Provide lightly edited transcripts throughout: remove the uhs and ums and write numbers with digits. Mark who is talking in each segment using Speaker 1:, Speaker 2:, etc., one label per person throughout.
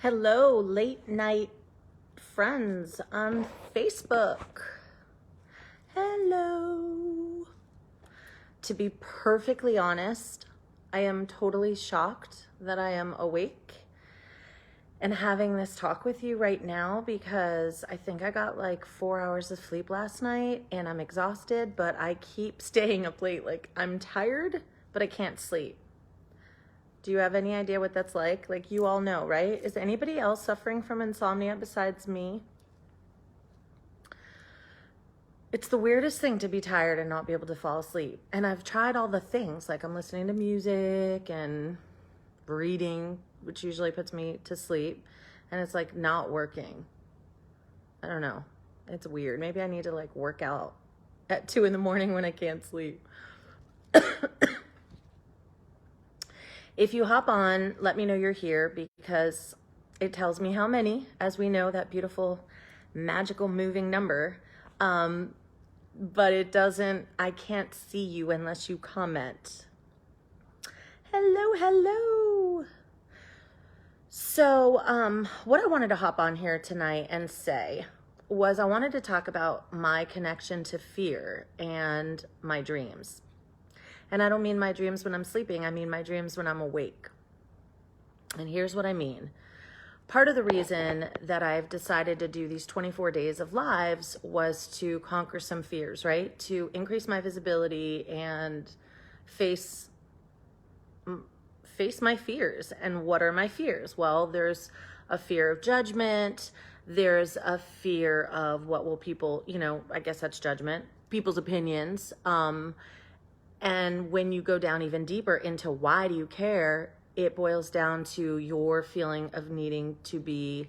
Speaker 1: Hello, late night friends on Facebook. Hello. To be perfectly honest, I am totally shocked that I am awake and having this talk with you right now because I think I got like 4 hours of sleep last night and I'm exhausted, but I keep staying up late. Like, I'm tired, but I can't sleep. Do you have any idea what that's like? Like, you all know, right? Is anybody else suffering from insomnia besides me? It's the weirdest thing to be tired and not be able to fall asleep. And I've tried all the things, like I'm listening to music and reading, which usually puts me to sleep, and it's like not working. I don't know. It's weird. Maybe I need to like work out at 2 in the morning when I can't sleep. If you hop on, let me know you're here because it tells me how many, as we know, that beautiful, magical, moving number. But it doesn't, I can't see you unless you comment. Hello, hello. So, what I wanted to hop on here tonight and say was I wanted to talk about my connection to fear and my dreams. And I don't mean my dreams when I'm sleeping, I mean my dreams when I'm awake. And here's what I mean. Part of the reason that I've decided to do these 24 days of lives was to conquer some fears, right? To increase my visibility and face my fears. And what are my fears? Well, there's a fear of judgment. There's a fear of what will people, I guess that's judgment, people's opinions. And when you go down even deeper into why do you care, it boils down to your feeling of needing to be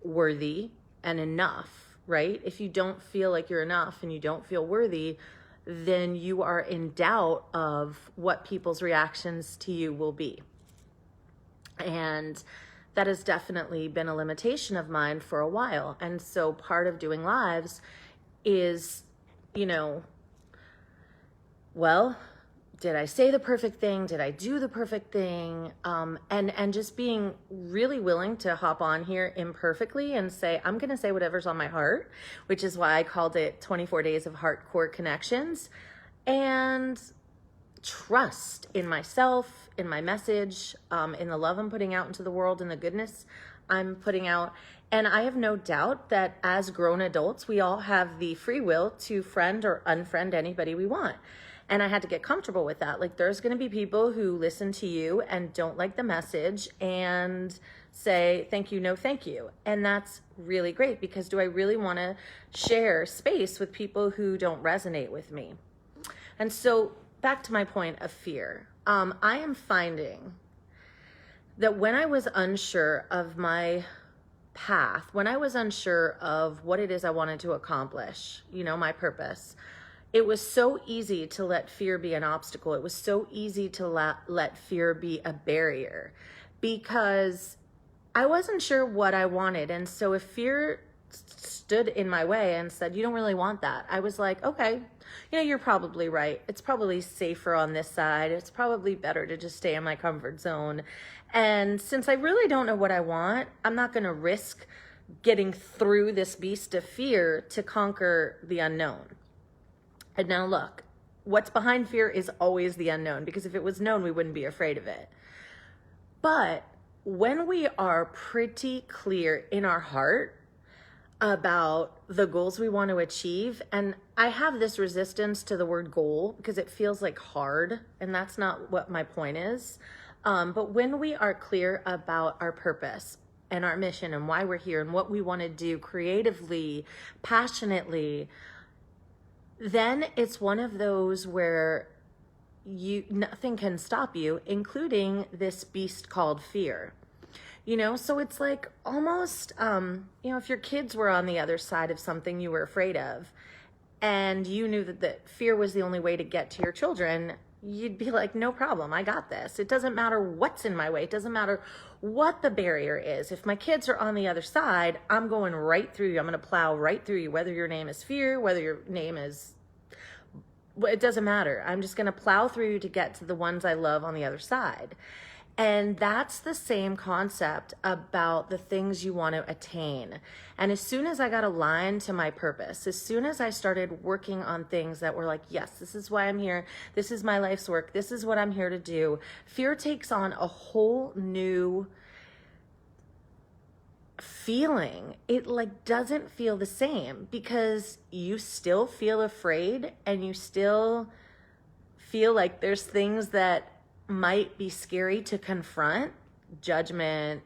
Speaker 1: worthy and enough, right? If you don't feel like you're enough and you don't feel worthy, then you are in doubt of what people's reactions to you will be. And that has definitely been a limitation of mine for a while. And so part of doing lives is, well, did I say the perfect thing? Did I do the perfect thing? And just being really willing to hop on here imperfectly and say, I'm going to say whatever's on my heart, which is why I called it 24 Days of Heartcore Connections, and trust in myself, in my message, in the love I'm putting out into the world, and the goodness I'm putting out. And I have no doubt that as grown adults, we all have the free will to friend or unfriend anybody we want. And I had to get comfortable with that. Like, there's going to be people who listen to you and don't like the message and say, thank you, no, thank you. And that's really great, because do I really want to share space with people who don't resonate with me? And so back to my point of fear. I am finding that when I was unsure of my path, when I was unsure of what it is I wanted to accomplish, my purpose, it was so easy to let fear be an obstacle. It was so easy to let fear be a barrier, because I wasn't sure what I wanted. And so if fear stood in my way and said, you don't really want that, I was like, okay, you're probably right. It's probably safer on this side. It's probably better to just stay in my comfort zone. And since I really don't know what I want, I'm not going to risk getting through this beast of fear to conquer the unknown. And now look, what's behind fear is always the unknown, because if it was known, we wouldn't be afraid of it. But when we are pretty clear in our heart about the goals we want to achieve, and I have this resistance to the word goal because it feels like hard, and that's not what my point is. But when we are clear about our purpose and our mission and why we're here and what we want to do creatively, passionately, then it's one of those where nothing can stop you, including this beast called fear. So it's like almost, if your kids were on the other side of something you were afraid of, and you knew that fear was the only way to get to your children, you'd be like, no problem, I got this. It doesn't matter what's in my way. It doesn't matter what the barrier is. If my kids are on the other side, I'm going right through you. I'm going to plow right through you, whether your name is fear, whether your name is, it doesn't matter. I'm just going to plow through you to get to the ones I love on the other side. And that's the same concept about the things you want to attain. And as soon as I got aligned to my purpose, as soon as I started working on things that were like, yes, this is why I'm here, this is my life's work, this is what I'm here to do, fear takes on a whole new feeling. It like doesn't feel the same because you still feel afraid and you still feel like there's things that might be scary to confront. Judgment,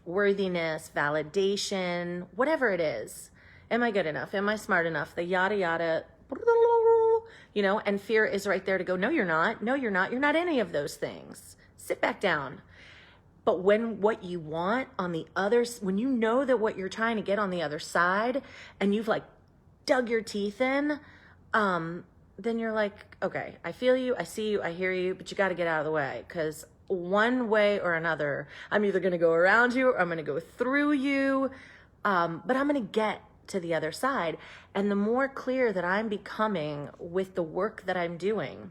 Speaker 1: worthiness, validation, whatever it is. Am I good enough? Am I smart enough? The yada yada, and fear is right there to go, no, you're not. No, you're not. You're not any of those things. Sit back down. But when what you want on the when you know that what you're trying to get on the other side and you've like dug your teeth in, then you're like, okay, I feel you, I see you, I hear you, but you got to get out of the way because one way or another, I'm either going to go around you or I'm going to go through you, but I'm going to get to the other side. And the more clear that I'm becoming with the work that I'm doing,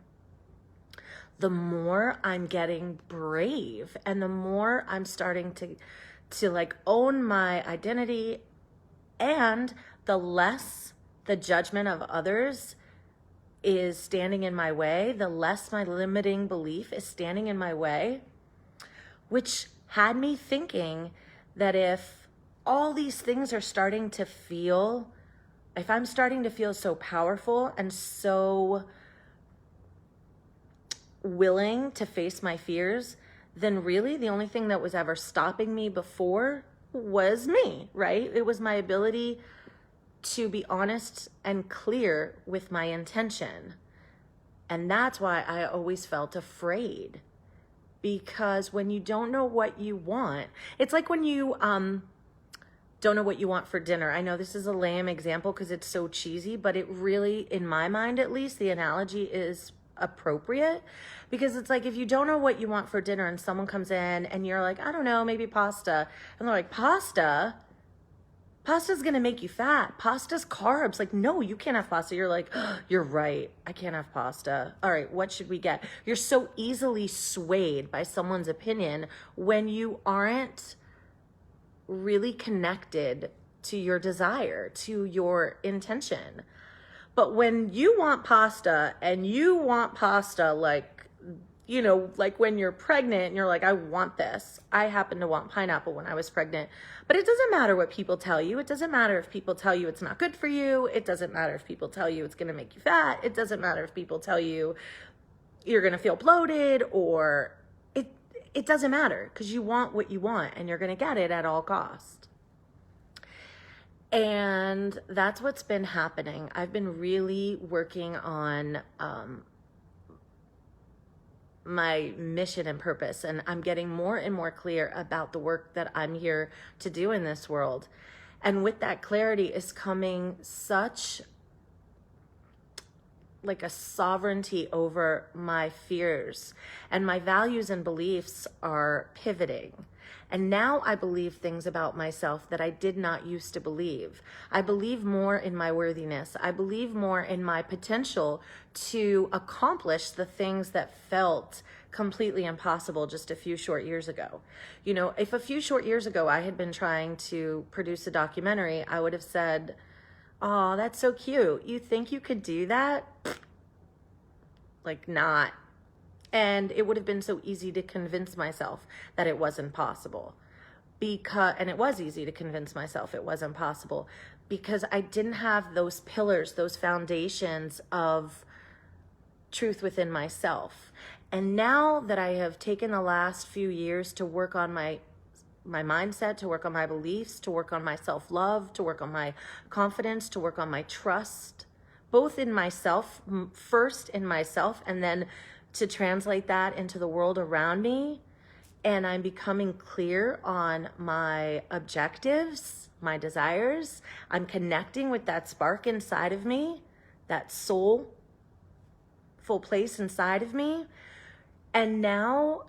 Speaker 1: the more I'm getting brave and the more I'm starting to like own my identity, and the less the judgment of others is standing in my way, the less my limiting belief is standing in my way, which had me thinking that if all these things are starting to feel, if I'm starting to feel so powerful and so willing to face my fears, then really the only thing that was ever stopping me before was me, right? It was my ability to be honest and clear with my intention. And that's why I always felt afraid. Because when you don't know what you want, it's like when you don't know what you want for dinner. I know this is a lame example because it's so cheesy, but it really, in my mind at least, the analogy is appropriate. Because it's like if you don't know what you want for dinner and someone comes in and you're like, I don't know, maybe pasta. And they're like, pasta? Pasta's gonna make you fat. Pasta's carbs. Like, no, you can't have pasta. You're like, oh, you're right. I can't have pasta. All right, what should we get? You're so easily swayed by someone's opinion when you aren't really connected to your desire, to your intention. But when you want pasta and you want pasta like when you're pregnant and you're like, I want this. I happen to want pineapple when I was pregnant. But it doesn't matter what people tell you. It doesn't matter if people tell you it's not good for you. It doesn't matter if people tell you it's going to make you fat. It doesn't matter if people tell you you're going to feel bloated, or it doesn't matter because you want what you want and you're going to get it at all cost. And that's what's been happening. I've been really working on my mission and purpose, and I'm getting more and more clear about the work that I'm here to do in this world. And with that clarity is coming such like a sovereignty over my fears, and my values and beliefs are pivoting. And now I believe things about myself that I did not used to believe. I believe more in my worthiness. I believe more in my potential to accomplish the things that felt completely impossible just a few short years ago. If a few short years ago I had been trying to produce a documentary, I would have said, oh, that's so cute. You think you could do that? Like, not. And it would have been so easy to convince myself that it wasn't possible. And it was easy to convince myself it wasn't possible because I didn't have those pillars, those foundations of truth within myself. And now that I have taken the last few years to work on my mindset, to work on my beliefs, to work on my self-love, to work on my confidence, to work on my trust, both in myself, first in myself, and then to translate that into the world around me. And I'm becoming clear on my objectives, my desires. I'm connecting with that spark inside of me, that soulful place inside of me. And now,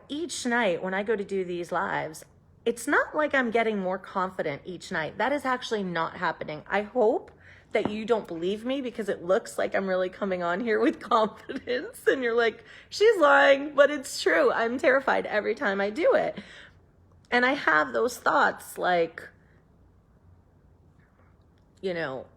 Speaker 1: each night when I go to do these lives, it's not like I'm getting more confident each night. That is actually not happening. I hope that you don't believe me because it looks like I'm really coming on here with confidence and you're like, she's lying, but it's true. I'm terrified every time I do it. And I have those thoughts like, you know,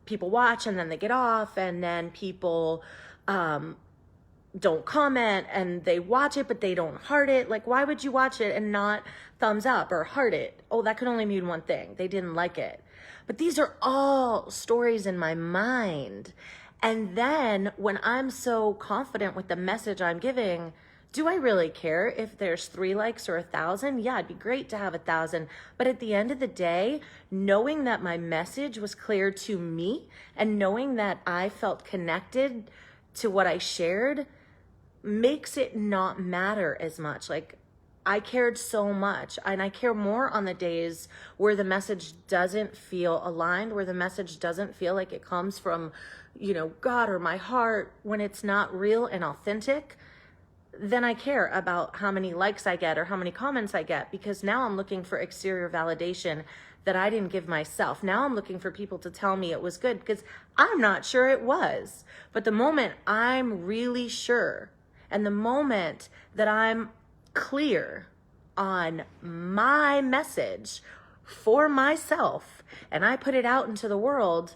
Speaker 1: people watch and then they get off, and then people don't comment, and they watch it but they don't heart it. Like, why would you watch it and not thumbs up or heart it? Oh, that could only mean one thing: they didn't like it. But these are all stories in my mind. And then when I'm so confident with the message I'm giving, do I really care if there's 3 likes or 1,000? Yeah, it'd be great to have 1,000. But at the end of the day, knowing that my message was clear to me and knowing that I felt connected to what I shared makes it not matter as much. Like, I cared so much, and I care more on the days where the message doesn't feel aligned, where the message doesn't feel like it comes from, you know, God or my heart, when it's not real and authentic. Then I care about how many likes I get or how many comments I get, because now I'm looking for exterior validation that I didn't give myself. Now I'm looking for people to tell me it was good, because I'm not sure it was. But the moment I'm really sure, and the moment that I'm clear on my message for myself and I put it out into the world,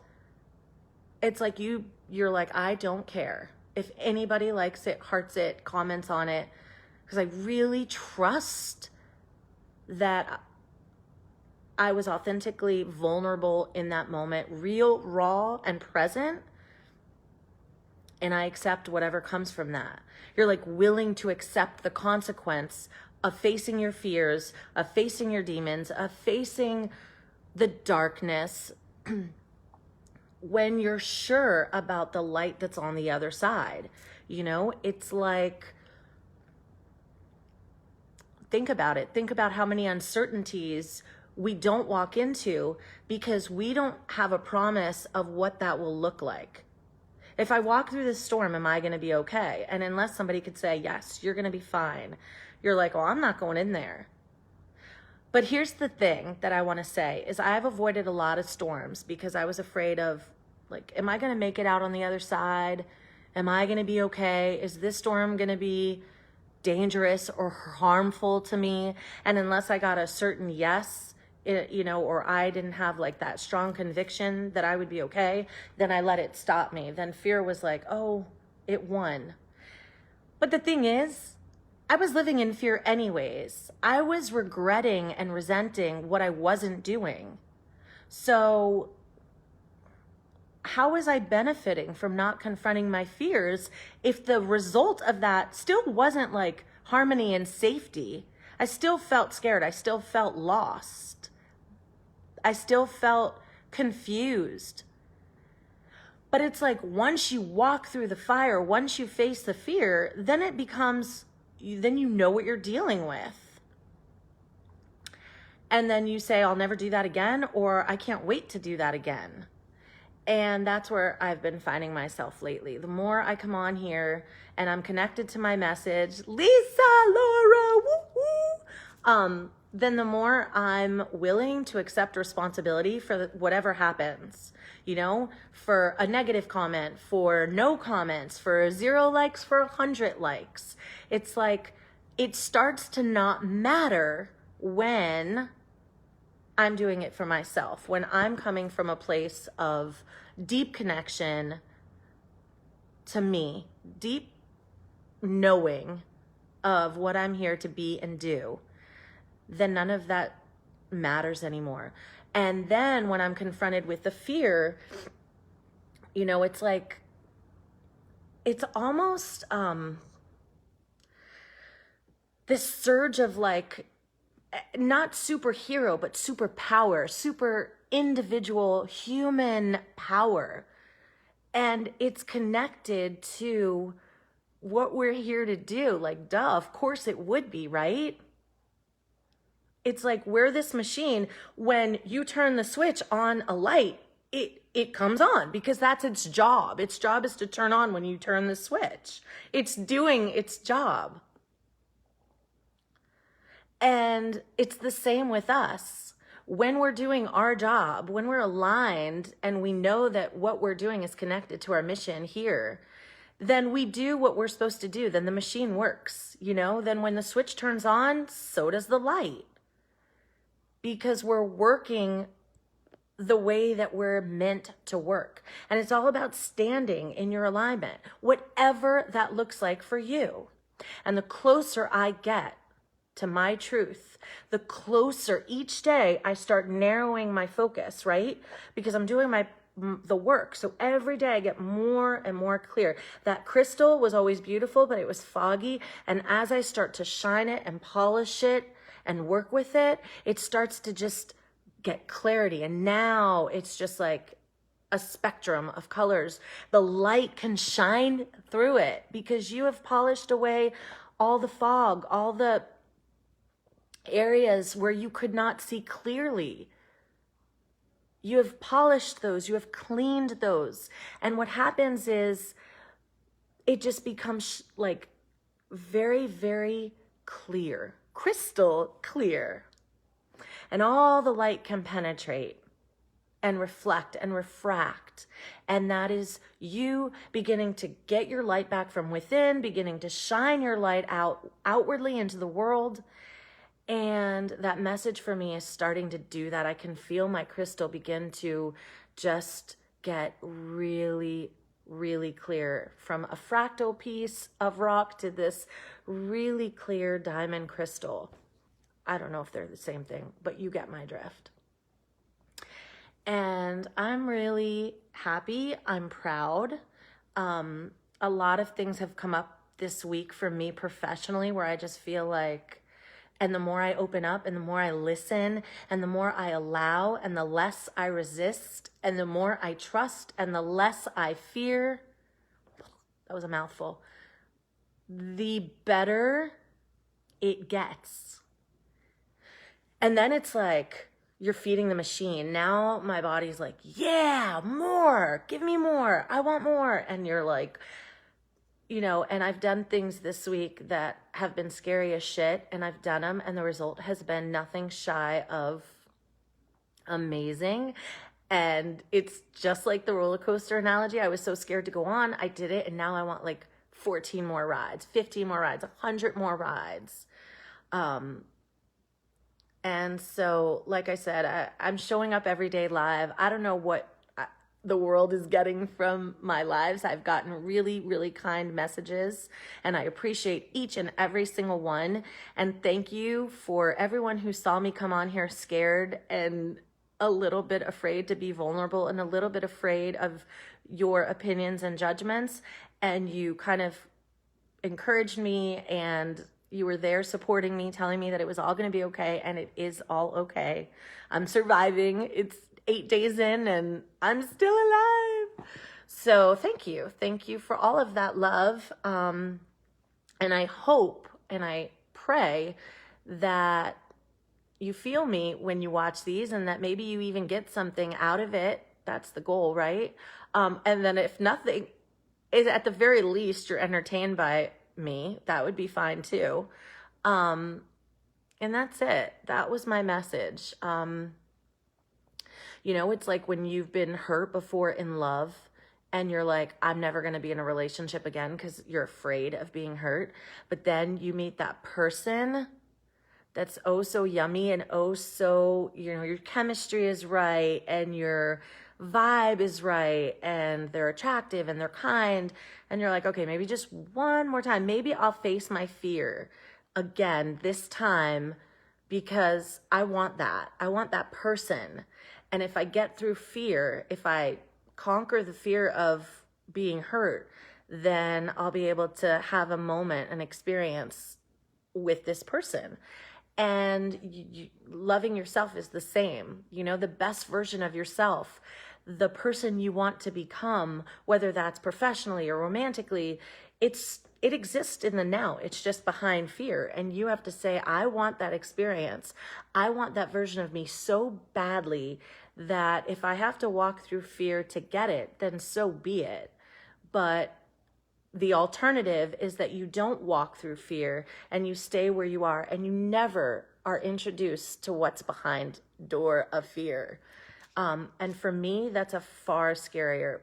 Speaker 1: it's like you're like, I don't care if anybody likes it, hearts it, comments on it, because I really trust that I was authentically vulnerable in that moment, real, raw, and present. And I accept whatever comes from that. You're like willing to accept the consequence of facing your fears, of facing your demons, of facing the darkness when you're sure about the light that's on the other side. You know, it's like, think about it. Think about how many uncertainties we don't walk into because we don't have a promise of what that will look like. If I walk through this storm, am I going to be okay? And unless somebody could say, yes, you're going to be fine, you're like, oh, I'm not going in there. But here's the thing that I want to say is I've avoided a lot of storms because I was afraid of, like, am I going to make it out on the other side? Am I going to be okay? Is this storm going to be dangerous or harmful to me? And unless I got a certain yes, you know, or I didn't have like that strong conviction that I would be okay, then I let it stop me. Then fear was like, oh, it won. But the thing is, I was living in fear anyways. I was regretting and resenting what I wasn't doing. So how was I benefiting from not confronting my fears if the result of that still wasn't like harmony and safety? I still felt scared. I still felt lost. I still felt confused. But it's like once you walk through the fire, once you face the fear, then it becomes, then you know what you're dealing with. And then you say, I'll never do that again, or I can't wait to do that again. And that's where I've been finding myself lately. The more I come on here and I'm connected to my message, Lisa, Laura, woo-hoo, then the more I'm willing to accept responsibility for whatever happens, you know, for a negative comment, for no comments, for 0 likes, for 100 likes. It's like, it starts to not matter when I'm doing it for myself, when I'm coming from a place of deep connection to me, deep knowing of what I'm here to be and do, then none of that matters anymore. And then when I'm confronted with the fear, you know, it's like, it's almost this surge of like, not superhero, but superpower, super individual human power. And it's connected to what we're here to do. Like, duh, of course it would be, right? It's like we're this machine. When you turn the switch on a light, it comes on because that's its job. Its job is to turn on when you turn the switch. It's doing its job. And it's the same with us. when we're doing our job, when we're aligned and we know that what we're doing is connected to our mission here, then we do what we're supposed to do. Then the machine works, you know? Then when the switch turns on, so does the light. Because we're working the way that we're meant to work. And it's all about standing in your alignment, whatever that looks like for you. And the closer I get to my truth, the closer each day I start narrowing my focus, right? Because I'm doing the work. So every day I get more and more clear. That crystal was always beautiful, but it was foggy. And as I start to shine it and polish it and work with it, it starts to just get clarity. And now it's just like a spectrum of colors. The light can shine through it because you have polished away all the fog, all the areas where you could not see clearly. You have polished those, you have cleaned those. And what happens is it just becomes like very, very clear, crystal clear. And all the light can penetrate and reflect and refract. And that is you beginning to get your light back from within, beginning to shine your light outwardly into the world. And that message for me is starting to do that. I can feel my crystal begin to just get really, really clear, from a fractal piece of rock to this really clear diamond crystal. I don't know if they're the same thing, but you get my drift. And I'm really happy. I'm proud. A lot of things have come up this week for me professionally where I just feel like, and the more I open up and the more I listen and the more I allow and the less I resist and the more I trust and the less I fear, that was a mouthful, the better it gets. And then it's like you're feeding the machine. Now my body's like, yeah, more, give me more. I want more. And you're like, you know, and I've done things this week that have been scary as shit, and I've done them, and the result has been nothing shy of amazing. And it's just like the roller coaster analogy. I was so scared to go on. I did it, and now I want like 14 more rides, 15 more rides, 100 more rides. And so, like I said, I'm showing up every day live. I don't know what the world is getting from my lives. I've gotten really, really kind messages, and I appreciate each and every single one. And thank you for everyone who saw me come on here scared and a little bit afraid to be vulnerable and a little bit afraid of your opinions and judgments. And you kind of encouraged me, and you were there supporting me, telling me that it was all going to be okay, and it is all okay. I'm surviving. It's 8 days in, and I'm still alive. So thank you. Thank you for all of that love. And I hope and I pray that you feel me when you watch these, and that maybe you even get something out of it. That's the goal, right? And then if nothing, is at the very least you're entertained by me, that would be fine too. And that's it. That was my message. You know, it's like when you've been hurt before in love and you're like, I'm never going to be in a relationship again because you're afraid of being hurt. But then you meet that person that's oh so yummy and oh so, you know, your chemistry is right and your vibe is right and they're attractive and they're kind, and you're like, okay, maybe just one more time, maybe I'll face my fear again this time because I want that person. And if I get through fear, if I conquer the fear of being hurt, then I'll be able to have a moment, an experience with this person. And loving yourself is the same, you know, the best version of yourself, the person you want to become, whether that's professionally or romantically, it exists in the now. It's just behind fear. And you have to say, I want that experience. I want that version of me so badly that if I have to walk through fear to get it, then so be it. But the alternative is that you don't walk through fear and you stay where you are and you never are introduced to what's behind door of fear. And for me, that's a far scarier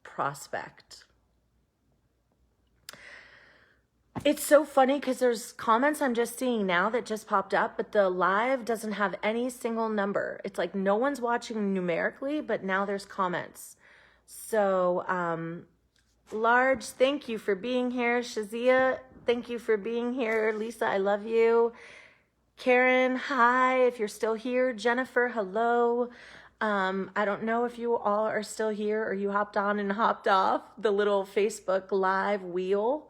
Speaker 1: prospect. It's so funny because there's comments I'm just seeing now that just popped up, but the live doesn't have any single number. It's like no one's watching numerically, but now there's comments. So, Large, thank you for being here. Shazia, thank you for being here. Lisa, I love you. Karen, hi, if you're still here. Jennifer, hello. I don't know if you all are still here or you hopped on and hopped off the little Facebook Live wheel.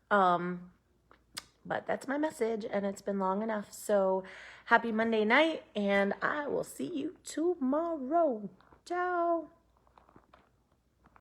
Speaker 1: But that's my message, and it's been long enough. So happy Monday night, and I will see you tomorrow. Ciao.